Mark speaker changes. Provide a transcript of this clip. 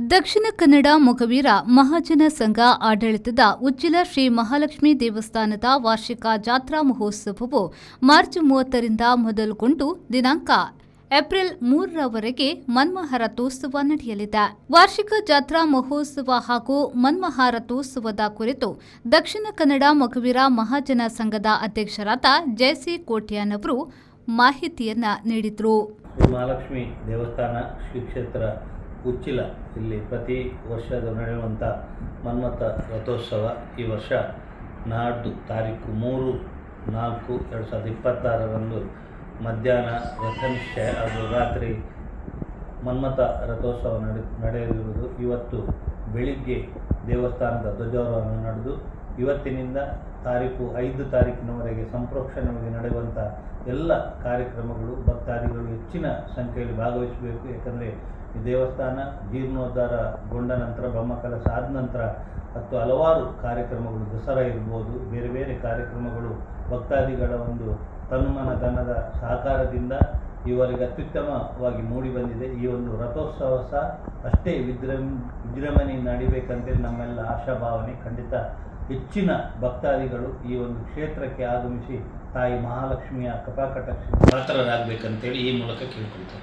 Speaker 1: ದಕ್ಷಿಣ ಕನ್ನಡ ಮೊಗವೀರ ಮಹಾಜನ ಸಂಘ ಆಡಳಿತದ ಉಚ್ಚಿಲ ಶ್ರೀ ಮಹಾಲಕ್ಷ್ಮೀ ದೇವಸ್ಥಾನದ ವಾರ್ಷಿಕ ಜಾತ್ರಾ ಮಹೋತ್ಸವವು ಮಾರ್ಚ್ 30ರಿಂದ ಮೊದಲುಗೊಂಡು ದಿನಾಂಕ ಏಪ್ರಿಲ್ 3ರವರೆಗೆ ಮನ್ಮಹಾರಥೋತ್ಸವ ನಡೆಯಲಿದೆ. ವಾರ್ಷಿಕ ಜಾತ್ರಾ ಮಹೋತ್ಸವ ಹಾಗೂ ಮನ್ಮಹಾರಥೋತ್ಸವದ ಕುರಿತು ದಕ್ಷಿಣ ಕನ್ನಡ ಮೊಗವೀರ ಮಹಾಜನ ಸಂಘದ ಅಧ್ಯಕ್ಷರಾದ ಜಯಸಿ ಕೋಟ್ಯಾನವರು ಮಾಹಿತಿಯನ್ನ ನೀಡಿದರು.
Speaker 2: ಮಹಾಲಕ್ಷ್ಮಿ ದೇವಸ್ಥಾನ ಶ್ರೀ ಕ್ಷೇತ್ರ ಉಚ್ಚಿಲ ಇಲ್ಲಿ ಪ್ರತಿ ವರ್ಷದ ನಡೆಯುವಂಥ ಮನ್ಮಥ ರಥೋತ್ಸವ ಈ ವರ್ಷ ನಾಡ್ದು ತಾರೀಕು 3-4-2026ರಂದು ಮಧ್ಯಾಹ್ನ ರಥನಿಶ್ಚಯ ಹಾಗೂ ರಾತ್ರಿ ಮನ್ಮಥ ರಥೋತ್ಸವ ನಡೆಯಲಿರುವುದು. ಇವತ್ತು ಬೆಳಿಗ್ಗೆ ದೇವಸ್ಥಾನದ ಧ್ವಜಾರೋಹಣ ನಡೆದು ಇವತ್ತಿನಿಂದ ತಾರೀಕು 5 ತಾರೀಕಿನವರೆಗೆ ಸಂಪ್ರೋಕ್ಷಣವಾಗಿ ನಡೆಯುವಂಥ ಎಲ್ಲ ಕಾರ್ಯಕ್ರಮಗಳು ಭಕ್ತಾದಿಗಳು ಹೆಚ್ಚಿನ ಸಂಖ್ಯೆಯಲ್ಲಿ ಭಾಗವಹಿಸಬೇಕು. ಏಕೆಂದರೆ ಈ ದೇವಸ್ಥಾನ ಜೀರ್ಣೋದ್ಧಾರಗೊಂಡ ನಂತರ ಬ್ರಹ್ಮಕಲಶ ಆದ ನಂತರ ಮತ್ತು ಹಲವಾರು ಕಾರ್ಯಕ್ರಮಗಳು, ದಸರಾ ಇರ್ಬೋದು, ಬೇರೆ ಬೇರೆ ಕಾರ್ಯಕ್ರಮಗಳು ಭಕ್ತಾದಿಗಳ ಒಂದು ತನ್ಮನ ಧನದ ಸಹಕಾರದಿಂದ ಇವರಿಗೆ ಅತ್ಯುತ್ತಮವಾಗಿ ಮೂಡಿ ಬಂದಿದೆ. ಈ ಒಂದು ರಥೋತ್ಸವ ಸಹ ಅಷ್ಟೇ ವಿಜೃಂಭಣೆ ನಡಿಬೇಕಂತೇಳಿ ನಮ್ಮೆಲ್ಲ ಆಶಾಭಾವನೆ. ಖಂಡಿತ ಹೆಚ್ಚಿನ ಭಕ್ತಾದಿಗಳು ಈ ಒಂದು ಕ್ಷೇತ್ರಕ್ಕೆ ಆಗಮಿಸಿ ತಾಯಿ ಮಹಾಲಕ್ಷ್ಮಿಯ ಕೃಪಾಕಟಾಕ್ಷ ಪಾತ್ರರಾಗಬೇಕಂತೇಳಿ ಈ ಮೂಲಕ ಕೇಳ್ಕೊಳ್ತಾರೆ.